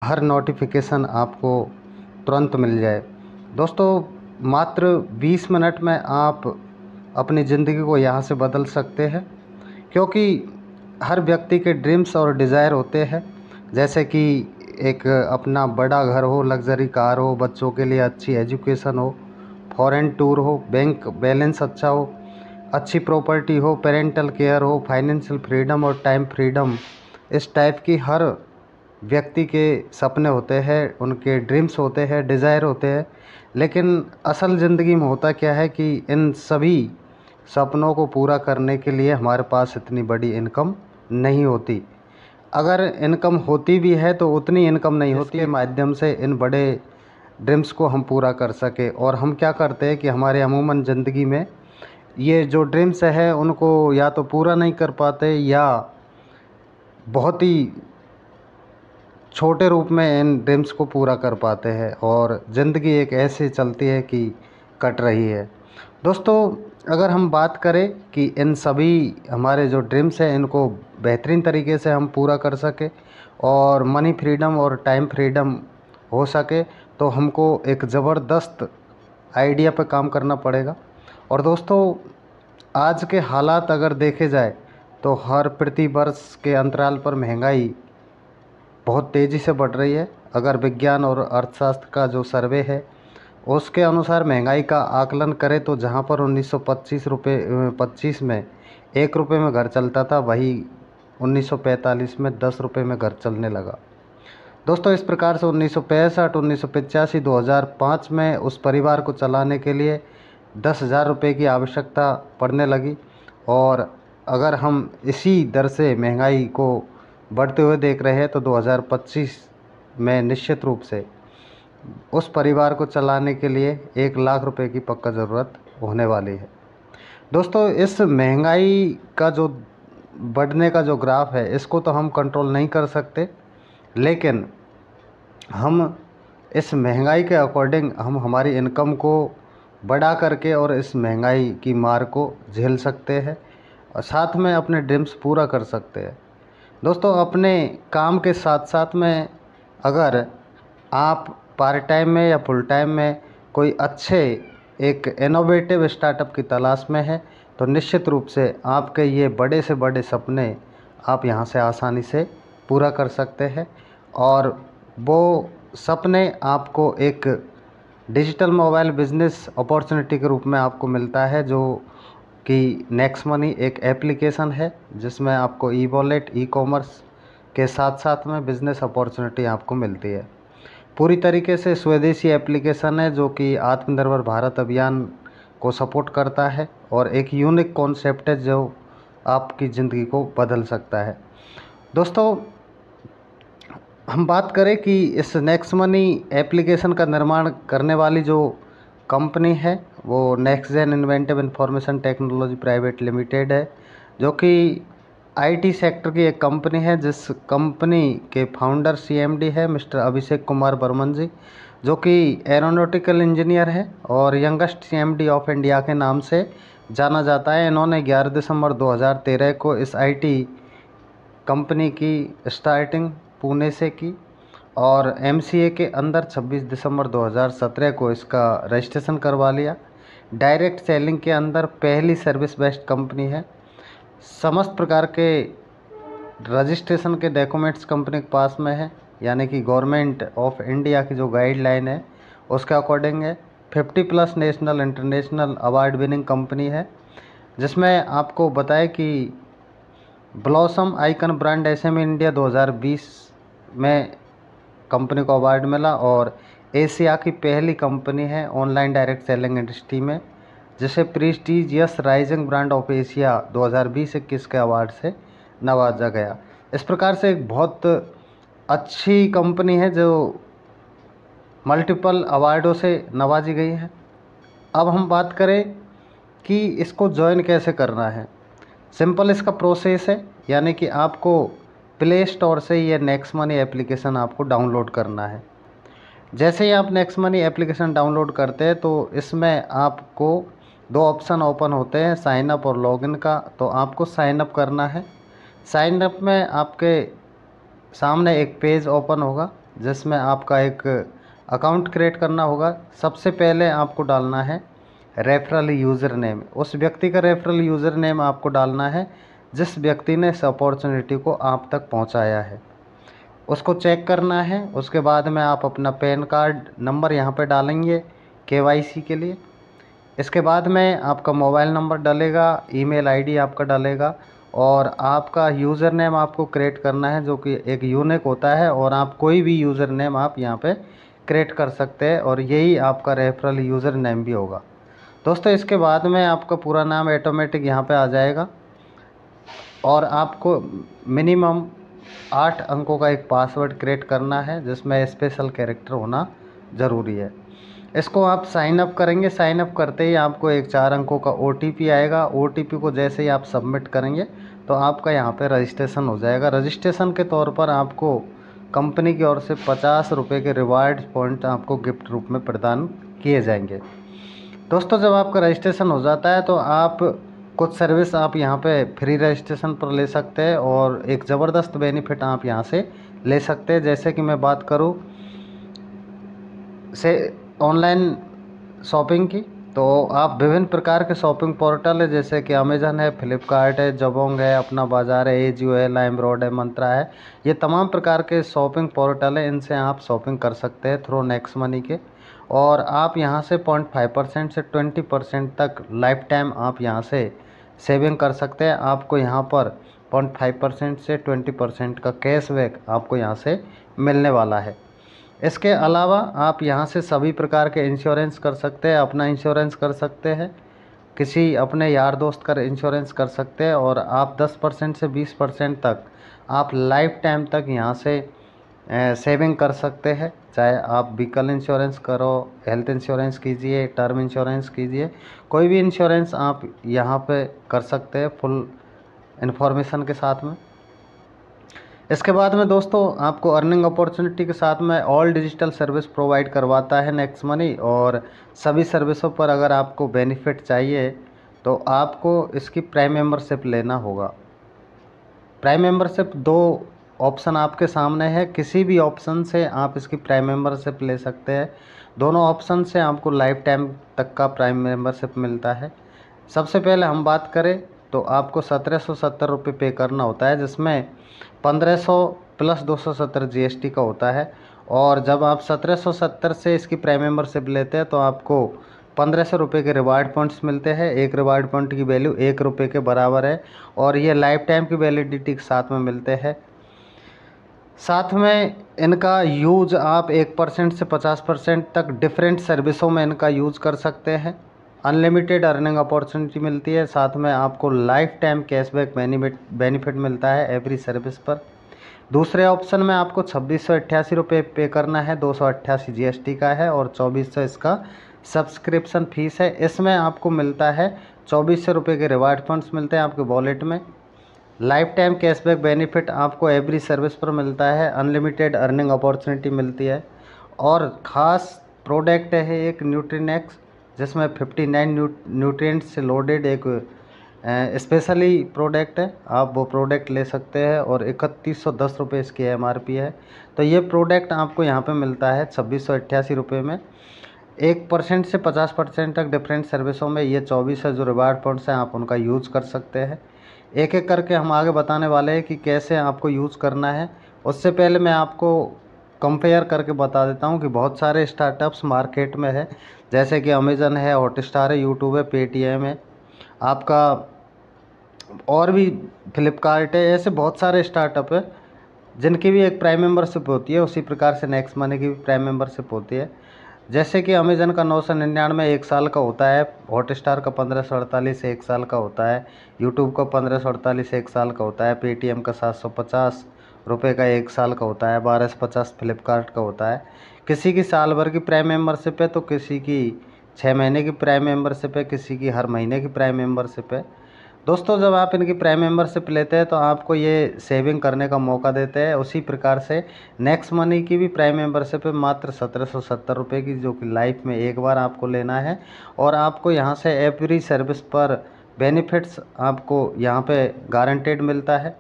हर notification आपको तुरंत मिल जाए। दोस्तों, मात्र 20 मिनट में आप अपनी ज़िंदगी को यहाँ से बदल सकते हैं, क्योंकि हर व्यक्ति के ड्रीम्स और डिज़ायर होते हैं। जैसे कि एक अपना बड़ा घर हो, लग्जरी कार हो, बच्चों के लिए अच्छी एजुकेशन हो, फॉरेन टूर हो, बैंक बैलेंस अच्छा हो, अच्छी प्रॉपर्टी हो, पेरेंटल केयर हो, फाइनेंशियल फ्रीडम और टाइम फ्रीडम। इस टाइप की हर व्यक्ति के सपने होते हैं, उनके ड्रीम्स होते हैं, डिज़ायर होते हैं। लेकिन असल ज़िंदगी में होता क्या है कि इन सभी सपनों को पूरा करने के लिए हमारे पास इतनी बड़ी इनकम नहीं होती। अगर इनकम होती भी है तो उतनी इनकम नहीं होती जिसके माध्यम से इन बड़े ड्रीम्स को हम पूरा कर सके। और हम क्या करते हैं कि हमारे अमूमन ज़िंदगी में ये जो ड्रीम्स है उनको या तो पूरा नहीं कर पाते, या बहुत ही छोटे रूप में इन ड्रीम्स को पूरा कर पाते हैं, और ज़िंदगी एक ऐसी चलती है कि कट रही है। दोस्तों, अगर हम बात करें कि इन सभी हमारे जो ड्रीम्स हैं इनको बेहतरीन तरीके से हम पूरा कर सके और मनी फ्रीडम और टाइम फ्रीडम हो सके, तो हमको एक ज़बरदस्त आइडिया पर काम करना पड़ेगा। और दोस्तों, आज के हालात अगर देखे जाए तो हर प्रति वर्ष के अंतराल पर महंगाई बहुत तेज़ी से बढ़ रही है। अगर विज्ञान और अर्थशास्त्र का जो सर्वे है उसके अनुसार महंगाई का आकलन करें तो जहां पर 1925 में 1 रुपये में घर चलता था, वही 1945 में 10 रुपये में घर चलने लगा। दोस्तों, इस प्रकार से 1965, 1985, 2005 में उस परिवार को चलाने के लिए 10,000 रुपये की आवश्यकता पड़ने लगी। और अगर हम इसी दर से महंगाई को बढ़ते हुए देख रहे हैं तो 2025 में निश्चित रूप से उस परिवार को चलाने के लिए 1 लाख रुपए की पक्का ज़रूरत होने वाली है। दोस्तों, इस महंगाई का जो बढ़ने का जो ग्राफ है इसको तो हम कंट्रोल नहीं कर सकते, लेकिन हम इस महंगाई के अकॉर्डिंग हम हमारी इनकम को बढ़ा करके और इस महंगाई की मार को झेल सकते हैं और साथ में अपने ड्रीम्स पूरा कर सकते हैं। दोस्तों, अपने काम के साथ साथ में अगर आप पार्ट टाइम में या फुल टाइम में कोई अच्छे एक इनोवेटिव स्टार्टअप की तलाश में है तो निश्चित रूप से आपके ये बड़े से बड़े सपने आप यहाँ से आसानी से पूरा कर सकते हैं। और वो सपने आपको एक डिजिटल मोबाइल बिजनेस अपॉर्चुनिटी के रूप में आपको मिलता है, जो कि नेक्स्ट मनी एक एप्लीकेशन है जिसमें आपको ई वॉलेट, ई कॉमर्स के साथ साथ में बिज़नेस अपॉर्चुनिटी आपको मिलती है। पूरी तरीके से स्वदेशी एप्लीकेशन है जो कि आत्मनिर्भर भारत अभियान को सपोर्ट करता है और एक यूनिक कॉन्सेप्ट है जो आपकी ज़िंदगी को बदल सकता है। दोस्तों, हम बात करें कि इस नेक्स्ट मनी एप्लीकेशन का निर्माण करने वाली जो कंपनी है वो next gen inventive information technology private limited है, जो कि आईटी सेक्टर की एक कंपनी है, जिस कंपनी के फाउंडर सीएमडी है मिस्टर अभिषेक कुमार बर्मन जी, जो कि एरोनॉटिकल इंजीनियर है और यंगेस्ट सीएमडी ऑफ इंडिया के नाम से जाना जाता है। इन्होंने 11 दिसंबर 2013 को इस आईटी कंपनी की स्टार्टिंग पुणे से की और एमसीए के अंदर 26 दिसंबर 2017 को इसका रजिस्ट्रेशन करवा लिया। डायरेक्ट सेलिंग के अंदर पहली सर्विस बेस्ड कंपनी है। समस्त प्रकार के रजिस्ट्रेशन के डॉक्यूमेंट्स कंपनी के पास में है, यानी कि गवर्नमेंट ऑफ इंडिया की जो गाइडलाइन है उसके अकॉर्डिंग है। 50+ national international award winning company है, जिसमें आपको बताए कि blossom icon brand SME India 2020 में कंपनी को अवार्ड मिला और एशिया की पहली कंपनी है ऑनलाइन डायरेक्ट सेलिंग इंडस्ट्री में जिसे prestigious rising brand of Asia 2020-21 के अवार्ड से नवाजा गया। इस प्रकार से एक बहुत अच्छी कंपनी है जो मल्टीपल अवार्डों से नवाजी गई है। अब हम बात करें कि इसको ज्वाइन कैसे करना है। सिंपल इसका प्रोसेस है, यानी कि आपको प्ले स्टोर से ये नेक्स्ट मनी एप्लीकेशन आपको डाउनलोड करना है। जैसे ही आप नेक्स्ट मनी एप्लीकेशन डाउनलोड करते हैं तो इसमें आपको दो ऑप्शन ओपन होते हैं, साइन अप और लॉगिन का। तो आपको साइन अप करना है। साइन अप में आपके सामने एक पेज ओपन होगा जिसमें आपका एक अकाउंट क्रिएट करना होगा। सबसे पहले आपको डालना है रेफरल यूज़र नेम। उस व्यक्ति का रेफरल यूज़र नेम आपको डालना है जिस व्यक्ति ने इस अपॉर्चुनिटी को आप तक पहुंचाया है, उसको चेक करना है। उसके बाद में आप अपना पैन कार्ड नंबर यहाँ पे डालेंगे KYC के लिए। इसके बाद में आपका मोबाइल नंबर डलेगा, ईमेल आईडी आपका डलेगा और आपका यूज़र नेम आपको क्रिएट करना है जो कि एक यूनिक होता है, और आप कोई भी यूज़र नेम आप यहाँ पे क्रिएट कर सकते हैं और यही आपका रेफरल यूज़र नेम भी होगा। दोस्तों इसके बाद में आपका पूरा नाम ऑटोमेटिक यहाँ पे आ जाएगा और आपको मिनिमम 8 अंकों का एक पासवर्ड क्रिएट करना है जिसमें स्पेशल कैरेक्टर होना ज़रूरी है। इसको आप साइन अप करेंगे। साइन अप करते ही आपको एक 4 अंकों का OTP आएगा। OTP को जैसे ही आप सबमिट करेंगे तो आपका यहाँ पे रजिस्ट्रेशन हो जाएगा। रजिस्ट्रेशन के तौर पर आपको कंपनी की ओर से 50 रुपये के रिवार्ड पॉइंट आपको गिफ्ट रूप में प्रदान किए जाएंगे। दोस्तों जब आपका रजिस्ट्रेशन हो जाता है तो आप कुछ सर्विस आप यहाँ पे फ्री रजिस्ट्रेशन पर ले सकते हैं और एक ज़बरदस्त बेनिफिट आप यहाँ से ले सकते हैं। जैसे कि मैं बात करूँ से ऑनलाइन शॉपिंग की, तो आप विभिन्न प्रकार के शॉपिंग पोर्टल है जैसे कि अमेज़न है, फ्लिपकार्ट है, जबोंग है, अपना बाज़ार है, एजियो है, लाइमरोड है, मंत्रा है, ये तमाम प्रकार के शॉपिंग पोर्टल है। इनसे आप शॉपिंग कर सकते हैं थ्रू नेक्स्ट मनी के, और आप यहाँ से 0.5% से 20% तक लाइफ टाइम आप यहाँ से सेविंग कर सकते हैं। आपको यहाँ पर 0.5% से 20% का कैशबैक आपको यहाँ से मिलने वाला है। इसके अलावा आप यहाँ से सभी प्रकार के इंश्योरेंस कर सकते हैं। अपना इंश्योरेंस कर सकते हैं, किसी अपने यार दोस्त का इंश्योरेंस कर सकते हैं, और आप 10% से 20% तक आप लाइफ टाइम तक यहाँ से सेविंग कर सकते हैं। चाहे आप व्हीकल इंश्योरेंस करो, हेल्थ इंश्योरेंस कीजिए, टर्म इंश्योरेंस कीजिए, कोई भी इंश्योरेंस आप यहाँ पे कर सकते हैं फुल इन्फॉर्मेशन के साथ में। इसके बाद में दोस्तों आपको अर्निंग अपॉर्चुनिटी के साथ में ऑल डिजिटल सर्विस प्रोवाइड करवाता है नेक्स्ट मनी, और सभी सर्विसों पर अगर आपको बेनिफिट चाहिए तो आपको इसकी प्राइम मेंबरशिप लेना होगा। प्राइम मेंबरशिप 2 ऑप्शन आपके सामने है, किसी भी ऑप्शन से आप इसकी प्राइम मेंबरशिप ले सकते हैं। दोनों ऑप्शन से आपको लाइफ टाइम तक का प्राइम मेंबरशिप मिलता है। सबसे पहले हम बात करें तो आपको 1770 रुपये पे करना होता है, जिसमें 1500 प्लस 270 GST का होता है। और जब आप 1770 से इसकी प्राइम मेंबरशिप लेते हैं तो आपको 1500 रुपये के रिवार्ड पॉइंट्स मिलते हैं। एक रिवार्ड पॉइंट की वैल्यू 1 रुपये के बराबर है और ये लाइफ टाइम की वैलिडिटी के साथ में मिलते हैं। साथ में इनका यूज आप 1% से 50% तक डिफरेंट सर्विसों में इनका यूज़ कर सकते हैं। अनलिमिटेड अर्निंग अपॉर्चुनिटी मिलती है, साथ में आपको लाइफ टाइम कैशबैक बेनिफिट मिलता है एवरी सर्विस पर। दूसरे ऑप्शन में आपको 2688 रुपये पे करना है, 288 GST का है और 2400 इसका सब्सक्रिप्शन फीस है। इसमें आपको मिलता है 2400 रुपये के रिवार्ड फंड्स मिलते हैं आपके वॉलेट में। लाइफ टाइम कैशबैक बेनिफिट आपको एवरी सर्विस पर मिलता है। अनलिमिटेड अर्निंग अपॉर्चुनिटी मिलती है और ख़ास प्रोडक्ट है एक न्यूट्रीनेक्स, जिसमें 59 न्यूट्रिएंट्स से लोडेड एक स्पेशली प्रोडक्ट है। आप वो प्रोडक्ट ले सकते हैं और 3110 रुपये इसकी MRP है। तो ये प्रोडक्ट आपको यहाँ पे मिलता है 2688 रुपये में। 1% से 50% तक डिफरेंट सर्विसों में ये 24 जो रिवार्ड पॉइंट्स हैं आप उनका यूज़ कर सकते हैं। एक एक करके हम आगे बताने वाले हैं कि कैसे आपको यूज़ करना है। उससे पहले मैं आपको कंपेयर करके बता देता हूँ कि बहुत सारे स्टार्टअप्स मार्केट में है, जैसे कि अमेज़न है, हॉटस्टार है, यूट्यूब है, पेटीएम है, आपका और भी फ्लिपकार्ट है। ऐसे बहुत सारे स्टार्टअप है जिनकी भी एक प्राइम मेंबरशिप होती है। उसी प्रकार से नेक्स्ट मनी की भी प्राइम मेंबरशिप होती है। जैसे कि अमेज़न का 999 1 साल का होता है, हॉटस्टार का 1548 1 साल का होता है, यूट्यूब का 1548 1 साल का होता है, पेटीएम का 750 रुपये का 1 साल का होता है, 1250 फ्लिपकार्ट का होता है। किसी की साल भर की प्राइम मेंबरशिप है तो किसी की 6 महीने की प्राइम मेंबरशिप है, किसी की हर महीने की प्राइम मेंबरशिप है। दोस्तों जब आप इनकी प्राइम मेंबरशिप लेते हैं तो आपको ये सेविंग करने का मौका देते हैं। उसी प्रकार से नेक्स्ट मनी की भी प्राइम मेंबरशिप है मात्र 1770 रुपये की, जो कि लाइफ में एक बार आपको लेना है और आपको यहाँ से एवरी सर्विस पर बेनिफिट्स आपको यहाँ पे गारंटेड मिलता है।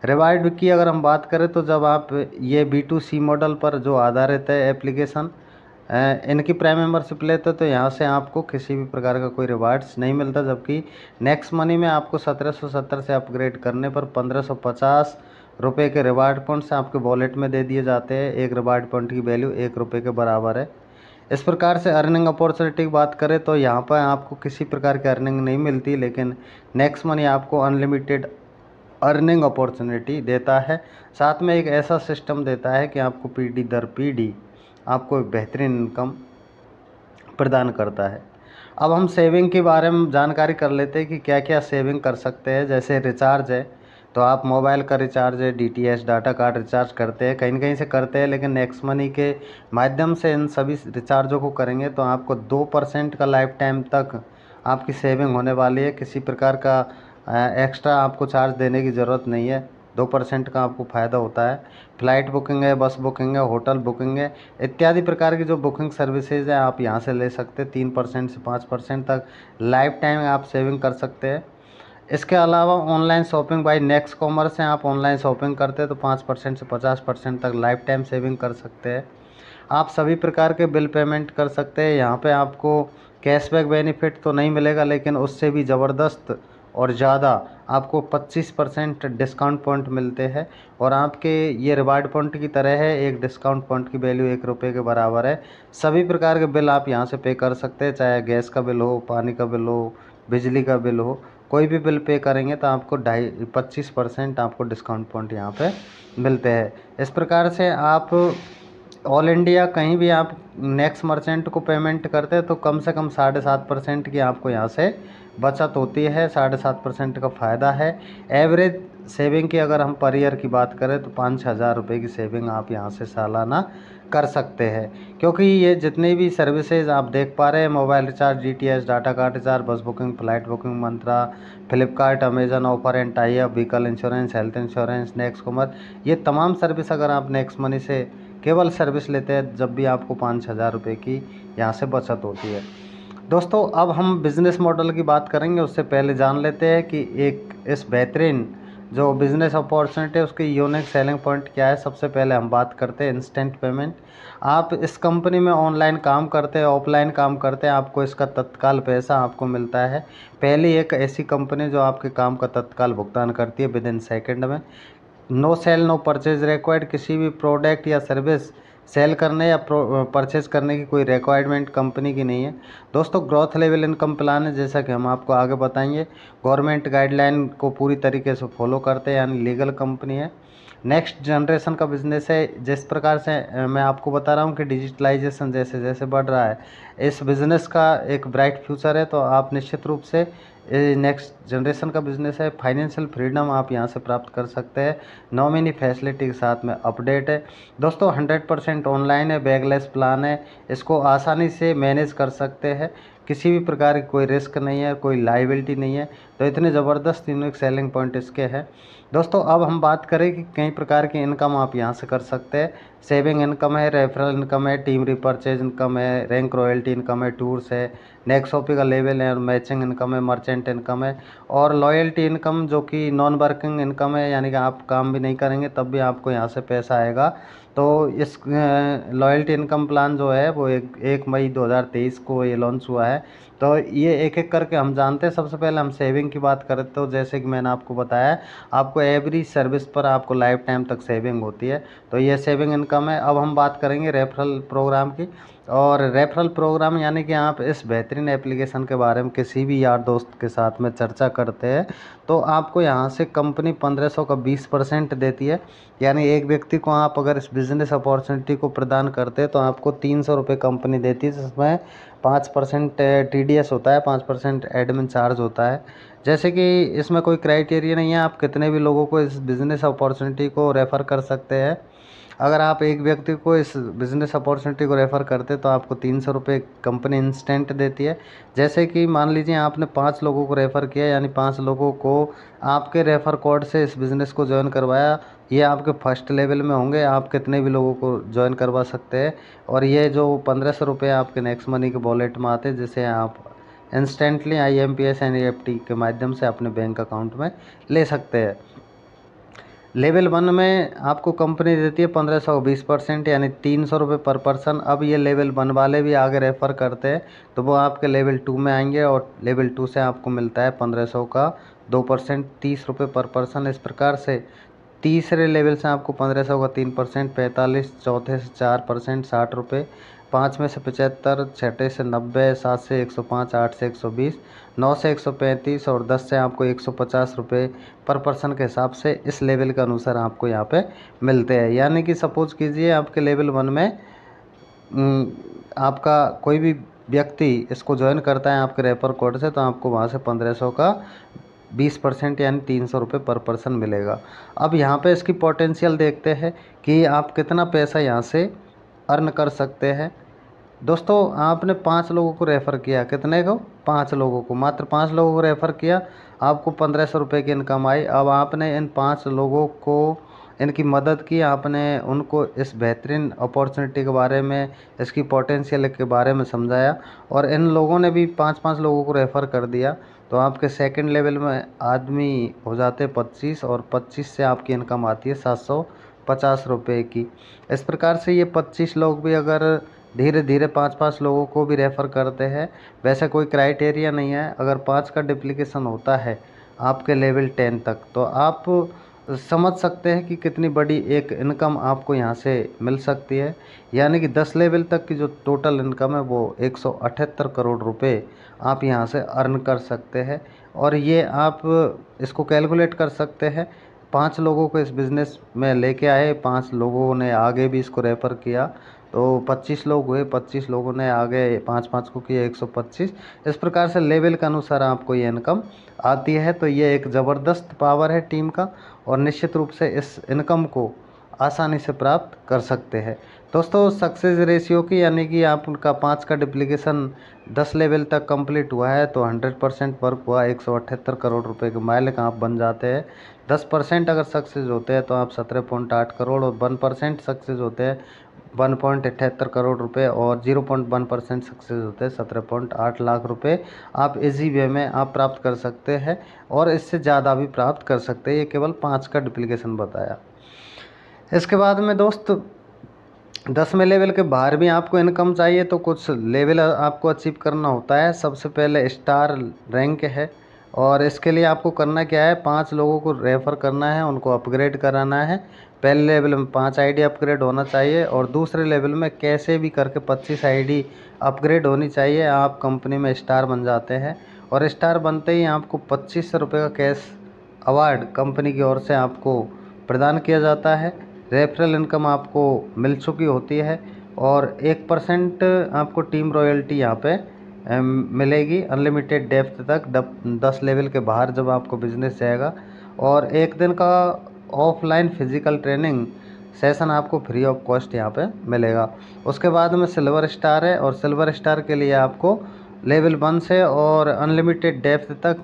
रिवार्ड की अगर हम बात करें तो जब आप ये B2C मॉडल पर जो आधारित है एप्लीकेशन, इनकी प्राइम मेंबरशिप लेते तो यहाँ से आपको किसी भी प्रकार का कोई रिवार्ड्स नहीं मिलता, जबकि नेक्स्ट मनी में आपको 1770 से अपग्रेड करने पर 1550 रुपये के रिवार्ड पॉइंट्स आपके वॉलेट में दे दिए जाते हैं। एक रिवार्ड पॉइंट की वैल्यू 1 रुपये के बराबर है। इस प्रकार से अर्निंग अपॉर्चुनिटी की बात करें तो यहाँ पर आपको किसी प्रकार की अर्निंग नहीं मिलती, लेकिन नेक्स्ट मनी आपको अनलिमिटेड अर्निंग अपॉर्चुनिटी देता है। साथ में एक ऐसा सिस्टम देता है कि आपको पीढ़ी दर पीढ़ी आपको एक बेहतरीन इनकम प्रदान करता है। अब हम सेविंग के बारे में जानकारी कर लेते हैं कि क्या क्या सेविंग कर सकते हैं। जैसे रिचार्ज है, तो आप मोबाइल का रिचार्ज है, DTH डाटा कार्ड रिचार्ज करते हैं, कहीं न कहीं से करते हैं, लेकिन नेक्स्ट मनी के माध्यम से इन सभी रिचार्जों को करेंगे तो आपको 2% का लाइफ टाइम तक आपकी सेविंग होने वाली है। किसी प्रकार का एक्स्ट्रा आपको चार्ज देने की ज़रूरत नहीं है। 2% का आपको फ़ायदा होता है। फ़्लाइट बुकिंग है, बस बुकिंग है, होटल बुकिंग है, इत्यादि प्रकार की जो बुकिंग सर्विसेज हैं आप यहाँ से ले सकते हैं। 3% से 5% तक लाइफ टाइम आप सेविंग कर सकते हैं। इसके अलावा online shopping by next commerce है, आप ऑनलाइन शॉपिंग करते हैं तो 5% से 50% तक लाइफ टाइम सेविंग कर सकते हैं। आप सभी प्रकार के बिल पेमेंट कर सकते हैं। यहाँ पे आपको कैशबैक बेनिफिट तो नहीं मिलेगा, लेकिन उससे भी ज़बरदस्त और ज़्यादा आपको 25% डिस्काउंट पॉइंट मिलते हैं। और आपके ये रिवार्ड पॉइंट की तरह है, एक डिस्काउंट पॉइंट की वैल्यू 1 रुपये के बराबर है। सभी प्रकार के बिल आप यहाँ से पे कर सकते हैं, चाहे गैस का बिल हो, पानी का बिल हो, बिजली का बिल हो, कोई भी बिल पे करेंगे तो आपको 25% आपको डिस्काउंट पॉइंट यहाँ पे मिलते हैं। इस प्रकार से आप ऑल इंडिया कहीं भी आप नेक्स्ट मर्चेंट को पेमेंट करते हैं तो कम से कम 7.5% की आपको यहाँ से बचत होती है। 7.5% का फ़ायदा है। एवरेज सेविंग की अगर हम पर ईयर की बात करें तो 5-6 हज़ार रुपये की सेविंग आप यहाँ से सालाना कर सकते हैं। क्योंकि ये जितनी भी सर्विसेज आप देख पा रहे हैं, mobile recharge, DTH data card recharge, bus booking, flight booking, Myntra, Flipkart, Amazon offer and tie up, vehicle insurance, health insurance, next commerce, ये तमाम सर्विस अगर आप नेक्स्ट मनी से केवल सर्विस लेते हैं जब भी आपको 5-6 हज़ार रुपये की यहाँ से बचत होती है। दोस्तों अब हम बिज़नेस मॉडल की बात करेंगे, उससे पहले जान लेते हैं कि एक इस बेहतरीन जो बिज़नेस अपॉर्चुनिटी है उसकी यूनिक सेलिंग पॉइंट क्या है। सबसे पहले हम बात करते हैं इंस्टेंट पेमेंट। आप इस कंपनी में ऑनलाइन काम करते हैं, ऑफलाइन काम करते हैं, आपको इसका तत्काल पैसा आपको मिलता है। पहली एक ऐसी कंपनी जो आपके काम का तत्काल भुगतान करती है विद इन सेकेंड में। No sale no purchase required, किसी भी प्रोडक्ट या सर्विस सेल करने या परचेज करने की कोई रिक्वायरमेंट कंपनी की नहीं है। दोस्तों ग्रोथ लेवल इनकम प्लान है, जैसा कि हम आपको आगे बताएंगे। गवर्नमेंट गाइडलाइन को पूरी तरीके से फॉलो करते हैं, यानी लीगल कंपनी है। नेक्स्ट जनरेशन का बिज़नेस है। जिस प्रकार से मैं आपको बता रहा हूँ कि डिजिटलाइजेशन जैसे जैसे बढ़ रहा है, इस बिज़नेस का एक ब्राइट फ्यूचर है, तो आप निश्चित रूप से नेक्स्ट जनरेशन का बिज़नेस है। फाइनेंशियल फ्रीडम आप यहाँ से प्राप्त कर सकते हैं, नॉमिनी फैसिलिटी के साथ में अपडेट है। दोस्तों 100% ऑनलाइन है, बैगलेस प्लान है, इसको आसानी से मैनेज कर सकते हैं, किसी भी प्रकार की कोई रिस्क नहीं है, कोई लाइबिलिटी नहीं है। तो इतने ज़बरदस्त यूनिक सेलिंग पॉइंट इसके हैं। दोस्तों अब हम बात करें कि कई प्रकार की इनकम आप यहाँ से कर सकते हैं। सेविंग इनकम है, रेफरल इनकम है, टीम रिपर्चेज इनकम है, रैंक रॉयल्टी इनकम है, टूर्स है, नेक्स्ट शॉपिंग का लेवल है, और मैचिंग इनकम है, मर्चेंट इनकम है, और लॉयल्टी इनकम जो कि नॉन वर्किंग इनकम है, यानी कि आप काम भी नहीं करेंगे तब भी आपको यहाँ से पैसा आएगा। तो इस लॉयल्टी इनकम प्लान जो है वो 1 मई 2023 को ये लॉन्च हुआ है। तो ये एक एक करके हम जानते हैं। सबसे पहले हम सेविंग की बात करें तो जैसे कि मैंने आपको बताया, आपको एवरी सर्विस पर आपको लाइफ टाइम तक सेविंग होती है, तो ये सेविंग इनकम है। अब हम बात करेंगे रेफरल प्रोग्राम की। और रेफरल प्रोग्राम यानी कि आप इस बेहतरीन एप्लीकेशन के बारे में किसी भी यार दोस्त के साथ में चर्चा करते हैं तो आपको यहाँ से कंपनी 1500 का 20% देती है। यानी एक व्यक्ति को आप अगर इस बिज़नेस अपॉर्चुनिटी को प्रदान करते हैं तो आपको 300 रुपये कंपनी देती है, जिसमें 5% TDS होता है, 5% एडमिन चार्ज होता है। जैसे कि इसमें कोई क्राइटेरिया नहीं है, आप कितने भी लोगों को इस बिज़नेस अपॉर्चुनिटी को रेफ़र कर सकते हैं। अगर आप एक व्यक्ति को इस बिज़नेस अपॉर्चुनिटी को रेफ़र करते तो आपको 300 रुपये कंपनी इंस्टेंट देती है। जैसे कि मान लीजिए आपने 5 लोगों को रेफ़र किया, यानी 5 लोगों को आपके रेफ़र कोड से इस बिज़नेस को ज्वाइन करवाया, ये आपके फर्स्ट लेवल में होंगे, आप कितने भी लोगों को ज्वाइन करवा सकते हैं। और ये जो 1500 रुपये आपके नेक्स्ट मनी के वॉलेट में आते हैं, जिसे आप इंस्टेंटली IMPS NEFT के माध्यम से अपने बैंक अकाउंट में ले सकते हैं। लेवल 1 में आपको कंपनी देती है 1500 20% यानी 300 रुपये पर पर्सन। अब ये लेवल 1 वाले भी आगे रेफ़र करते हैं तो वो आपके लेवल 2 में आएंगे और लेवल 2 से आपको मिलता है 1500 का 2% 30 रुपये पर पर्सन। इस प्रकार से तीसरे लेवल से आपको 1500 का 3% 45, चौथे से 4% 60 रुपये, 5 में से 75, छठे से 90, 7 से 105, 8 से 120, 9 से 135 और 10 से आपको 150 रुपये पर पर्सन के हिसाब से इस लेवल के अनुसार आपको यहाँ पे मिलते हैं। यानी कि सपोज कीजिए आपके लेवल 1 में आपका कोई भी व्यक्ति इसको ज्वाइन करता है आपके रेफर कोड से, तो आपको वहाँ से 1500 का 20% यानी 300 रुपये पर पर्सन मिलेगा। अब यहाँ पे इसकी पोटेंशियल देखते हैं कि आप कितना पैसा यहाँ से अर्न कर सकते हैं। दोस्तों आपने 5 लोगों को रेफ़र किया, कितने को? 5 लोगों को, मात्र 5 लोगों को रेफ़र किया, आपको 1500 रुपये की इनकम आई। अब आपने इन 5 लोगों को इनकी मदद की, आपने उनको इस बेहतरीन अपॉर्चुनिटी के बारे में, इसकी पोटेंशियल के बारे में समझाया और इन लोगों ने भी 5-5 लोगों को रेफ़र कर दिया, तो आपके सेकंड लेवल में आदमी हो जाते 25 और 25 से आपकी इनकम आती है 750 रुपये की। इस प्रकार से ये 25 लोग भी अगर धीरे धीरे 5-5 लोगों को भी रेफ़र करते हैं, वैसे कोई क्राइटेरिया नहीं है, अगर 5 का डुप्लीकेशन होता है आपके लेवल 10 तक तो आप समझ सकते हैं कि कितनी बड़ी एक इनकम आपको यहाँ से मिल सकती है। यानी कि 10 लेवल तक की जो टोटल इनकम है वो 178 करोड़ रुपए आप यहाँ से अर्न कर सकते हैं। और ये आप इसको कैलकुलेट कर सकते हैं, 5 लोगों को इस बिज़नेस में लेके आए, 5 लोगों ने आगे भी इसको रेफ़र किया, तो 25 लोग हुए, 25 लोगों ने आगे 5-5 को किया 125। इस प्रकार से लेवल के अनुसार आपको ये इनकम आती है। तो ये एक ज़बरदस्त पावर है टीम का और निश्चित रूप से इस इनकम को आसानी से प्राप्त कर सकते हैं। दोस्तों सक्सेस रेशियो की, यानी कि आप उनका 5 का डुप्लीकेशन 10 लेवल तक कंप्लीट हुआ है तो 100% वर्क हुआ, 178 करोड़ रुपए के मालिक आप बन जाते हैं। 10% अगर सक्सेस होते हैं तो आप 17.8 करोड़ और 1% सक्सेस होते हैं 1.78 करोड़ रुपए और 0.1% सक्सेस होते हैं 17.8 लाख रुपए आप इजी वे में आप प्राप्त कर सकते हैं और इससे ज़्यादा भी प्राप्त कर सकते हैं। ये केवल 5 का डुप्लीकेशन बताया। इसके बाद में दोस्त 10वें लेवल के बाहर भी आपको इनकम चाहिए तो कुछ लेवल आपको अचीव करना होता है। सबसे पहले स्टार रैंक है और इसके लिए आपको करना क्या है, 5 लोगों को रेफ़र करना है, उनको अपग्रेड कराना है। पहले लेवल में 5 आईडी अपग्रेड होना चाहिए और दूसरे लेवल में कैसे भी करके 25 आईडी अपग्रेड होनी चाहिए। आप कंपनी में स्टार बन जाते हैं और स्टार बनते ही आपको 2500 रुपये का कैश अवार्ड कंपनी की ओर से आपको प्रदान किया जाता है। रेफरल इनकम आपको मिल चुकी होती है और 1% आपको टीम रॉयल्टी यहाँ पे मिलेगी अनलिमिटेड डेप्थ तक 10 लेवल के बाहर जब आपको बिजनेस जाएगा। और एक दिन का ऑफलाइन फिजिकल ट्रेनिंग सेशन आपको फ्री ऑफ कॉस्ट यहाँ पे मिलेगा। उसके बाद में सिल्वर स्टार है और सिल्वर स्टार के लिए आपको लेवल 1 से और अनलिमिटेड डेप्थ तक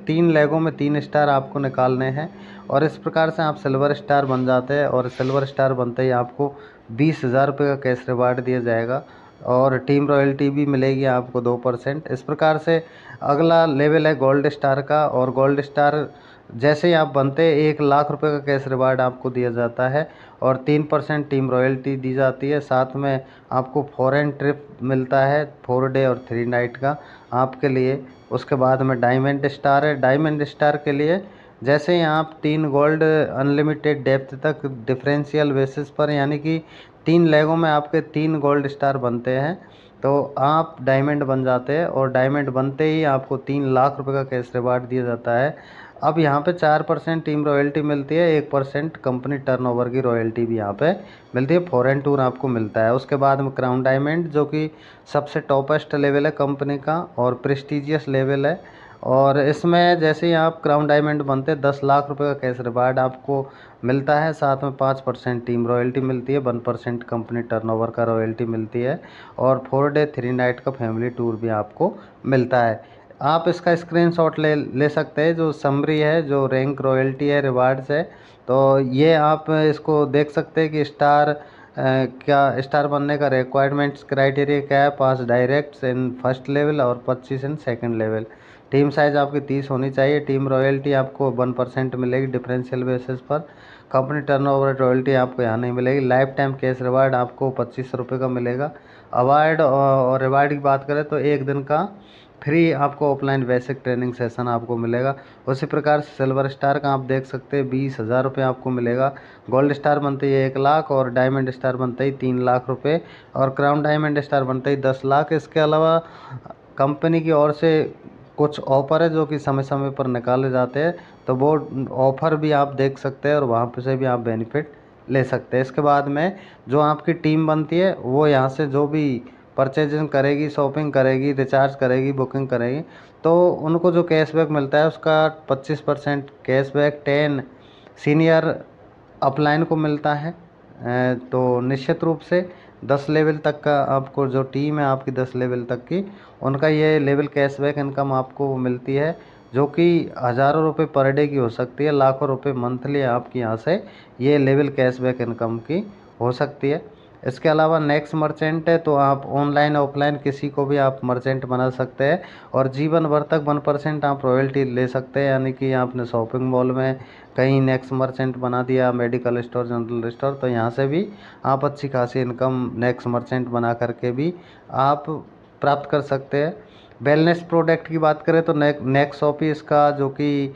3 लेगों में 3 स्टार आपको निकालने हैं और इस प्रकार से आप सिल्वर स्टार बन जाते हैं और सिल्वर स्टार बनते ही आपको 20,000 रुपये का कैश रिवार्ड दिया जाएगा और टीम रॉयल्टी भी मिलेगी आपको 2%। इस प्रकार से अगला लेवल है गोल्ड स्टार का और गोल्ड स्टार जैसे ही आप बनते 1,00,000 रुपये का कैश रिवार्ड आपको दिया जाता है और 3% टीम रॉयल्टी दी जाती है। साथ में आपको फॉरेन ट्रिप मिलता है 4 डे और 3 नाइट का आपके लिए। उसके बाद में डायमंड स्टार है। डायमंड स्टार के लिए जैसे ही आप 3 गोल्ड अनलिमिटेड डेप्थ तक डिफरेंशियल बेसिस पर यानी कि 3 लेगों में आपके 3 गोल्ड स्टार बनते हैं तो आप डायमंड बन जाते हैं और डायमंड बनते ही आपको 3,00,000 रुपये का कैश रिवार्ड दिया जाता है। अब यहाँ पे 4% टीम रॉयल्टी मिलती है, 1% कंपनी टर्नओवर की रॉयल्टी भी यहाँ पे मिलती है। फॉरेन टूर आपको मिलता है। उसके बाद में क्राउन डायमंड जो कि सबसे टॉपेस्ट लेवल है कंपनी का और प्रेस्टिजियस लेवल है और इसमें जैसे ही आप क्राउन डायमंड बनते 10,00,000 रुपये का कैश रिवार्ड आपको मिलता है। साथ में 5% टीम रॉयल्टी मिलती है, 1% कंपनी टर्नओवर का रॉयल्टी मिलती है और 4 डे 3 नाइट का फैमिली टूर भी आपको मिलता है। आप इसका स्क्रीनशॉट ले सकते हैं, जो समरी है, जो रैंक रॉयल्टी है, रिवार्ड्स है, तो ये आप इसको देख सकते हैं कि स्टार क्या स्टार बनने का रिक्वायरमेंट्स क्राइटेरिया क्या है। 5 डायरेक्ट्स इन फर्स्ट लेवल और 25 in second level. Team size आपकी 30 होनी चाहिए। टीम रॉयल्टी आपको 1% मिलेगी डिफरेंशियल बेसिस पर। कंपनी टर्नओवर रॉयल्टी आपको यहाँ नहीं मिलेगी। लाइफ टाइम कैश रिवार्ड आपको 25 रुपये का मिलेगा। अवार्ड और रिवार्ड की बात करें तो 1 दिन का फ्री आपको ऑफलाइन बेसिक ट्रेनिंग सेशन आपको मिलेगा। उसी प्रकार से सिल्वर स्टार का आप देख सकते हैं 20,000 रुपये आपको मिलेगा। गोल्ड स्टार बनते ही 1 लाख और डायमंड स्टार बनते ही 3 लाख रुपये और क्राउन डायमंड स्टार बनते ही 10 लाख। इसके अलावा कंपनी की ओर से कुछ ऑफ़र है जो कि समय समय पर निकाले जाते हैं, तो वो ऑफ़र भी आप देख सकते हैं और वहाँ पे से भी आप बेनिफिट ले सकते हैं। इसके बाद में जो आपकी टीम बनती है वो यहाँ से जो भी परचेजिंग करेगी, शॉपिंग करेगी, रिचार्ज करेगी, बुकिंग करेगी, तो उनको जो कैशबैक मिलता है उसका 25% कैशबैक 10 सीनियर अपलाइन को मिलता है। तो निश्चित रूप से 10 लेवल तक का आपको जो टीम है आपकी 10 लेवल तक की, उनका ये लेवल कैशबैक इनकम आपको मिलती है, जो कि हज़ारों रुपए पर डे की हो सकती है, लाखों रुपए मंथली आपकी यहाँ से ये लेवल कैशबैक इनकम की हो सकती है। इसके अलावा नेक्स्ट मर्चेंट है, तो आप ऑनलाइन ऑफलाइन किसी को भी आप मर्चेंट बना सकते हैं और जीवन भर तक 1% आप रॉयल्टी ले सकते हैं। यानी कि आपने शॉपिंग मॉल में कहीं नेक्स्ट मर्चेंट बना दिया, मेडिकल स्टोर, जनरल स्टोर, तो यहाँ से भी आप अच्छी खासी इनकम नेक्स्ट मर्चेंट बना करके भी आप प्राप्त कर सकते हैं। वेलनेस प्रोडक्ट की बात करें तो नेक्स्ट शॉपी इसका जो कि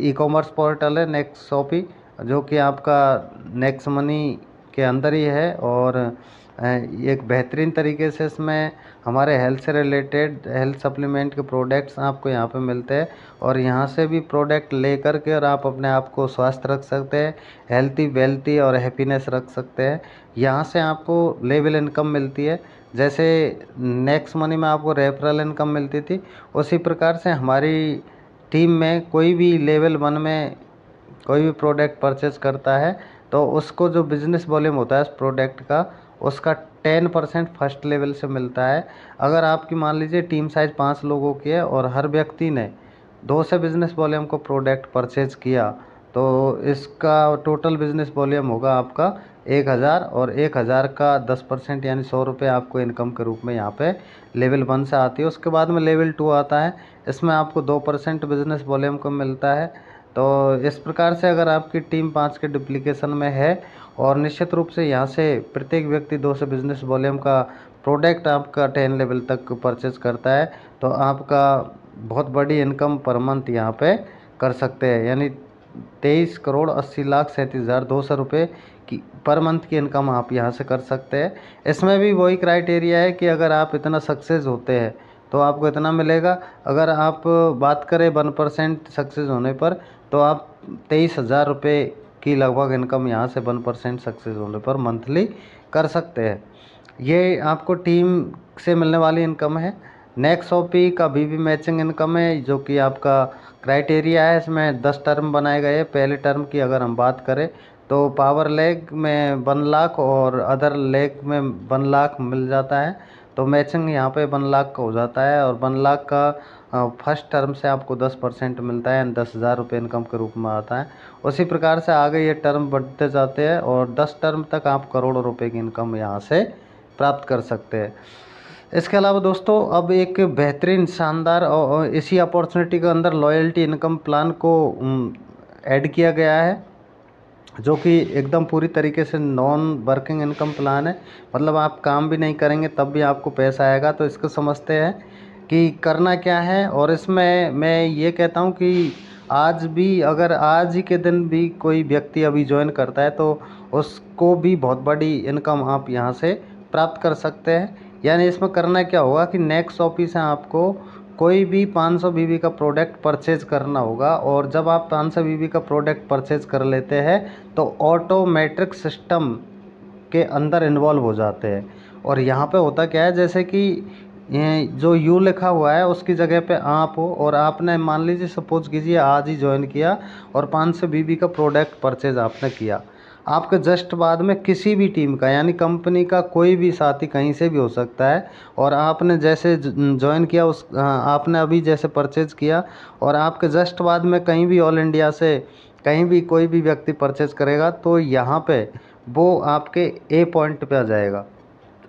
ई कॉमर्स पोर्टल है नेक्स्ट शॉपी, जो कि आपका नेक्स्ट मनी के अंदर ही है और एक बेहतरीन तरीके से इसमें हमारे हेल्थ से रिलेटेड हेल्थ सप्लीमेंट के प्रोडक्ट्स आपको यहाँ पे मिलते हैं और यहाँ से भी प्रोडक्ट ले कर के और आप अपने आप को स्वस्थ रख सकते हैं, हेल्थी वेल्थी और हैप्पीनेस रख सकते हैं। यहाँ से आपको लेवल इनकम मिलती है। जैसे नेक्स्ट मनी में आपको रेफरल इनकम मिलती थी, उसी प्रकार से हमारी टीम में कोई भी लेवल 1 में कोई भी प्रोडक्ट परचेज करता है तो उसको जो बिज़नेस वॉल्यूम होता है उस प्रोडक्ट का, उसका 10% फर्स्ट लेवल से मिलता है। अगर आपकी मान लीजिए टीम साइज़ 5 लोगों की है और हर व्यक्ति ने 2 से बिज़नेस वॉल्यूम को प्रोडक्ट परचेज किया, तो इसका टोटल बिज़नेस वॉल्यूम होगा आपका 1000 और 1000 का 10% यानी 100 रुपये आपको इनकम के रूप में यहाँ पे लेवल 1 से आती है। उसके बाद में लेवल 2 आता है, इसमें आपको 2% बिज़नेस वॉल्यूम को मिलता है। तो इस प्रकार से अगर आपकी टीम 5 के डुप्लीकेशन में है और निश्चित रूप से यहाँ से प्रत्येक व्यक्ति 2 से बिज़नेस वॉल्यूम का प्रोडक्ट आपका 10 लेवल तक परचेज करता है, तो आपका बहुत बड़ी इनकम पर मंथ यहाँ पे कर सकते हैं। यानी 23,80,37,200 रुपये की पर मंथ की इनकम आप यहाँ से कर सकते हैं। इसमें भी वही क्राइटेरिया है कि अगर आप इतना सक्सेस होते हैं तो आपको इतना मिलेगा। अगर आप बात करें 1% सक्सेस होने पर, तो आप 23,000 रुपये की लगभग इनकम यहाँ से 1% सक्सेस होने पर मंथली कर सकते हैं। ये आपको टीम से मिलने वाली इनकम है। नेक्स्ट शॉपी का बीबी मैचिंग इनकम है, जो कि आपका क्राइटेरिया है। इसमें 10 टर्म बनाए गए हैं। पहले टर्म की अगर हम बात करें तो पावर लेग में 1 लाख और अदर लेग में 1 लाख मिल जाता है, तो मैचिंग यहाँ पे 1 लाख का हो जाता है और 1 लाख का फर्स्ट टर्म से आपको 10% मिलता है, यानी 10,000 रुपये इनकम के रूप में आता है। उसी प्रकार से आगे ये टर्म बढ़ते जाते हैं और 10 टर्म तक आप करोड़ों रुपए की इनकम यहाँ से प्राप्त कर सकते हैं। इसके अलावा दोस्तों अब एक बेहतरीन शानदार और इसी अपॉर्चुनिटी के अंदर लॉयल्टी इनकम प्लान को ऐड किया गया है, जो कि एकदम पूरी तरीके से नॉन वर्किंग इनकम प्लान है। मतलब आप काम भी नहीं करेंगे तब भी आपको पैसा आएगा। तो इसको समझते हैं कि करना क्या है, और इसमें मैं ये कहता हूँ कि आज भी अगर आज ही के दिन भी कोई व्यक्ति अभी ज्वाइन करता है तो उसको भी बहुत बड़ी इनकम आप यहाँ से प्राप्त कर सकते हैं। यानी इसमें करना क्या होगा कि नेक्स्ट ऑफिस है, आपको कोई भी 500 बीबी का प्रोडक्ट परचेज करना होगा और जब आप 500 बीबी का प्रोडक्ट परचेज कर लेते हैं तो ऑटोमेट्रिक सिस्टम के अंदर इन्वॉल्व हो जाते हैं। और यहाँ पे होता क्या है, जैसे कि ये जो यू लिखा हुआ है उसकी जगह पे आप हो और आपने मान लीजिए सपोज कीजिए आज ही ज्वाइन किया और 500 बीबी का प्रोडक्ट परचेज आपने किया, आपके जस्ट बाद में किसी भी टीम का यानी कंपनी का कोई भी साथी कहीं से भी हो सकता है, और आपने जैसे ज्वाइन किया आपने अभी जैसे परचेज किया और आपके जस्ट बाद में कहीं भी ऑल इंडिया से कहीं भी कोई भी व्यक्ति परचेज करेगा तो यहाँ पे वो आपके ए पॉइंट पे आ जाएगा।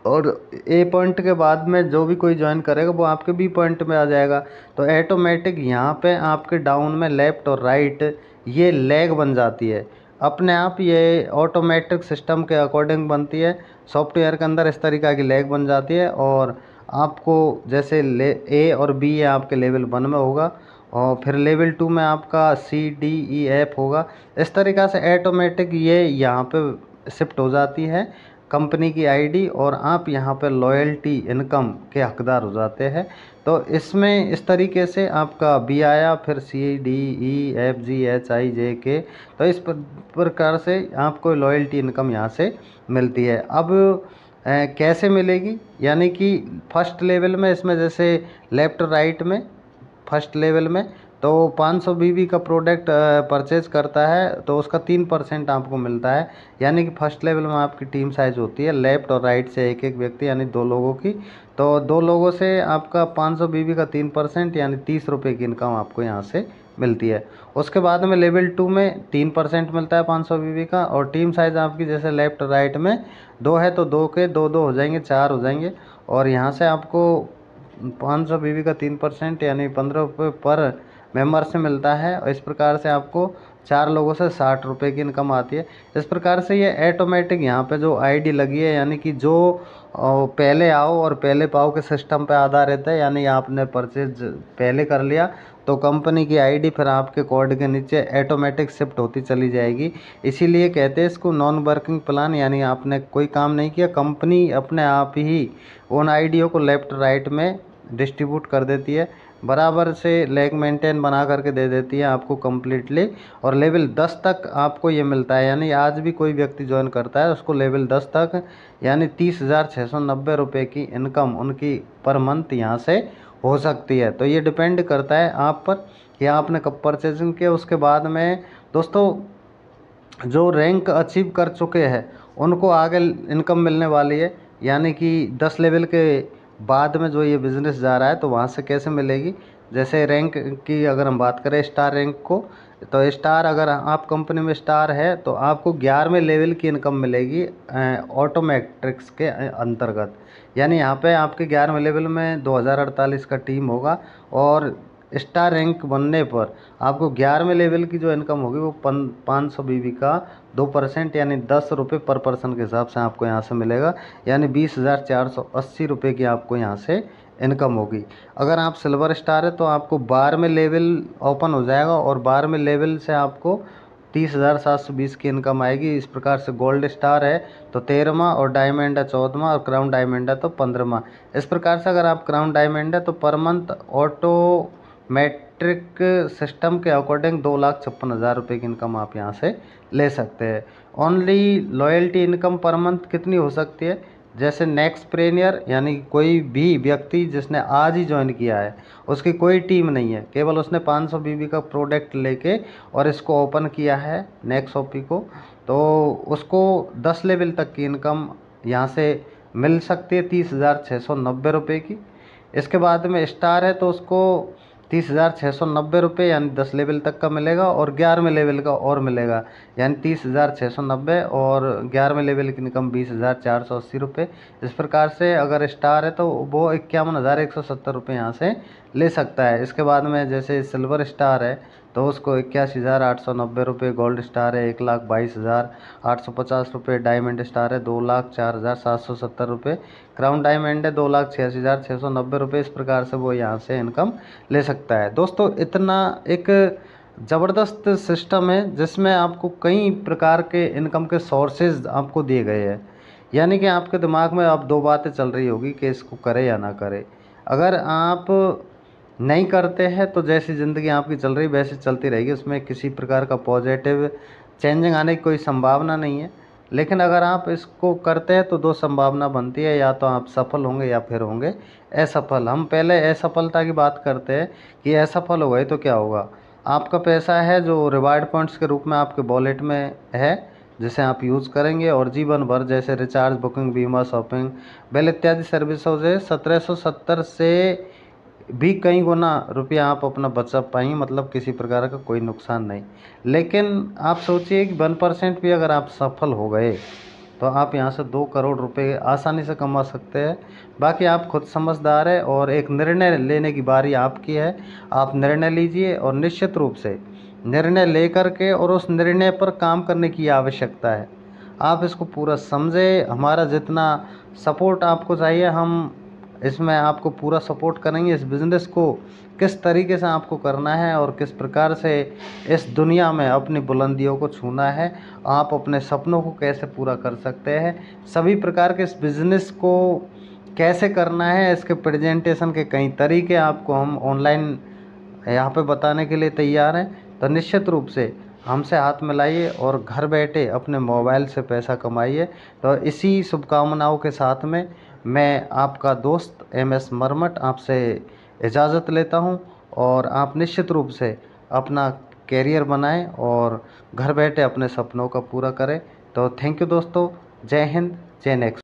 और ए पॉइंट के बाद में जो भी कोई ज्वाइन करेगा वो आपके बी पॉइंट में आ जाएगा। तो ऑटोमेटिक यहाँ पे आपके डाउन में लेफ़्ट और राइट ये लेग बन जाती है अपने आप, ये ऑटोमेटिक सिस्टम के अकॉर्डिंग बनती है। सॉफ्टवेयर के अंदर इस तरीक़ा की लेग बन जाती है और आपको जैसे ए और बी है आपके लेवल 1 में होगा और फिर लेवल 2 में आपका सी डी ई एफ होगा। इस तरीक़ा से ऑटोमेटिक ये यहाँ पे शिफ्ट हो जाती है कंपनी की आईडी और आप यहाँ पर लॉयल्टी इनकम के हकदार हो जाते हैं। तो इसमें इस तरीके से आपका बी आया, फिर C D E F G H I J K, तो इस प्रकार से आपको लॉयल्टी इनकम यहाँ से मिलती है। अब कैसे मिलेगी, यानी कि फर्स्ट लेवल में इसमें जैसे लेफ़्ट राइट में फर्स्ट लेवल में तो 500 बीबी का प्रोडक्ट परचेज करता है तो उसका 3% आपको मिलता है। यानी कि फर्स्ट लेवल में आपकी टीम साइज़ होती है लेफ़्ट और राइट से एक एक व्यक्ति यानी 2 लोगों की, तो 2 लोगों से आपका 500 बीबी का 3% यानी 30 रुपये की इनकम आपको यहाँ से मिलती है। उसके बाद में लेवल 2 में 3% मिलता है 500 बीबी का और टीम साइज़ आपकी जैसे लेफ़्ट राइट में 2 है तो 2 के 2 2 हो जाएंगे, 4 हो जाएंगे और यहाँ से आपको 500 बीबी का 3% यानी 15 रुपये पर मेंबर से मिलता है और इस प्रकार से आपको 4 लोगों से 60 रुपये की इनकम आती है। इस प्रकार से ये ऑटोमेटिक यहाँ पे जो आईडी लगी है यानी कि जो पहले आओ और पहले पाओ के सिस्टम पे आधारित है, यानी आपने परचेज पहले कर लिया तो कंपनी की आईडी फिर आपके कोड के नीचे ऑटोमेटिक शिफ्ट होती चली जाएगी। इसीलिए कहते हैं इसको नॉन वर्किंग प्लान, यानी आपने कोई काम नहीं किया, कंपनी अपने आप ही उन आईडियों को लेफ़्ट राइट में डिस्ट्रीब्यूट कर देती है, बराबर से लेग मेंटेन बना करके दे देती है आपको कम्प्लीटली। और लेवल 10 तक आपको ये मिलता है, यानी आज भी कोई व्यक्ति ज्वाइन करता है उसको लेवल 10 तक यानी 30,690 रुपये की इनकम उनकी पर मंथ यहाँ से हो सकती है। तो ये डिपेंड करता है आप पर कि आपने कब परचेजिंग किया। उसके बाद में दोस्तों जो रैंक अचीव कर चुके हैं उनको आगे इनकम मिलने वाली है, यानी कि 10 लेवल के बाद में जो ये बिज़नेस जा रहा है तो वहाँ से कैसे मिलेगी। जैसे रैंक की अगर हम बात करें स्टार रैंक को, तो स्टार अगर आप कंपनी में स्टार है तो आपको 11वें लेवल की इनकम मिलेगी ऑटोमेट्रिक्स के अंतर्गत। यानी यहाँ पे आपके 11वें लेवल में 2048 का टीम होगा और स्टार रैंक बनने पर आपको 11वें लेवल की जो इनकम होगी वो 500 बीबी का 2% यानी 10 रुपये पर पर्सन के हिसाब से आपको यहाँ से मिलेगा, यानी 20,480 रुपये की आपको यहाँ से इनकम होगी। अगर आप सिल्वर स्टार है तो आपको 12वें लेवल ओपन हो जाएगा और 12वें लेवल से आपको 30,720 की इनकम आएगी। इस प्रकार से गोल्ड स्टार है तो 13वां और डायमंड है 14वां और क्राउन डायमंड है तो 15वां। इस प्रकार से अगर आप क्राउन डायमंड है तो पर मंथ ऑटोमेट्रिक सिस्टम के अकॉर्डिंग 2,56,000 रुपये की इनकम आप यहाँ से ले सकते हैं। Only loyalty income per month कितनी हो सकती है, जैसे नेक्स्ट प्रेनियर यानी कोई भी व्यक्ति जिसने आज ही ज्वाइन किया है उसकी कोई टीम नहीं है, केवल उसने 500 बीबी का प्रोडक्ट लेके और इसको ओपन किया है नेक्स्ट ओपी को, तो उसको 10 लेवल तक की इनकम यहाँ से मिल सकती है 30,690 रुपये की। इसके बाद में स्टार है तो उसको 30,690 रुपये यानी 10 लेवल तक का मिलेगा और 11वें लेवल का और मिलेगा यानी 30,690 और 11वें लेवल की इनकम 20,480 रुपये। इस प्रकार से अगर स्टार है तो वो 51,170 रुपये यहाँ से ले सकता है। इसके बाद में जैसे सिल्वर स्टार है तो उसको 81,890 रुपये, गोल्ड स्टार है 1,22,850 रुपये, डायमंड स्टार है 2,04,770 रुपये, क्राउन डायमंड है 2,86,690 रुपये। इस प्रकार से वो यहाँ से इनकम ले सकता है। दोस्तों इतना एक ज़बरदस्त सिस्टम है जिसमें आपको कई प्रकार के इनकम के सोर्सेज आपको दिए गए हैं, यानी कि आपके दिमाग में अब 2 बातें चल रही होगी कि इसको करे या ना करे। अगर आप नहीं करते हैं तो जैसी ज़िंदगी आपकी चल रही वैसे चलती रहेगी, उसमें किसी प्रकार का पॉजिटिव चेंजिंग आने की कोई संभावना नहीं है। लेकिन अगर आप इसको करते हैं तो 2 संभावना बनती है, या तो आप सफल होंगे या फिर होंगे असफल। हम पहले असफलता की बात करते हैं कि असफल हो गए तो क्या होगा। आपका पैसा है जो रिवार्ड पॉइंट्स के रूप में आपके वॉलेट में है जिसे आप यूज़ करेंगे और जीवन भर जैसे रिचार्ज, बुकिंग, बीमा, शॉपिंग, बिल इत्यादि सर्विसों से 1770 से भी कई गुना रुपया आप अपना बचा पाएंगे, मतलब किसी प्रकार का कोई नुकसान नहीं। लेकिन आप सोचिए कि 1% भी अगर आप सफल हो गए तो आप यहाँ से 2 करोड़ रुपए आसानी से कमा सकते हैं। बाकी आप खुद समझदार है और एक निर्णय लेने की बारी आपकी है। आप निर्णय लीजिए और निश्चित रूप से निर्णय लेकर के और उस निर्णय पर काम करने की आवश्यकता है। आप इसको पूरा समझे, हमारा जितना सपोर्ट आपको चाहिए हम इसमें आपको पूरा सपोर्ट करेंगे। इस बिज़नेस को किस तरीके से आपको करना है और किस प्रकार से इस दुनिया में अपनी बुलंदियों को छूना है, आप अपने सपनों को कैसे पूरा कर सकते हैं, सभी प्रकार के इस बिज़नेस को कैसे करना है, इसके प्रेजेंटेशन के कई तरीके आपको हम ऑनलाइन यहाँ पे बताने के लिए तैयार हैं। तो निश्चित रूप से हमसे हाथ मिलाइए और घर बैठे अपने मोबाइल से पैसा कमाइए। तो इसी शुभकामनाओं के साथ में मैं आपका दोस्त MS मरमट आपसे इजाज़त लेता हूँ और आप निश्चित रूप से अपना कैरियर बनाएं और घर बैठे अपने सपनों का पूरा करें। तो थैंक यू दोस्तों। जय हिंद, जय नेक्स्ट।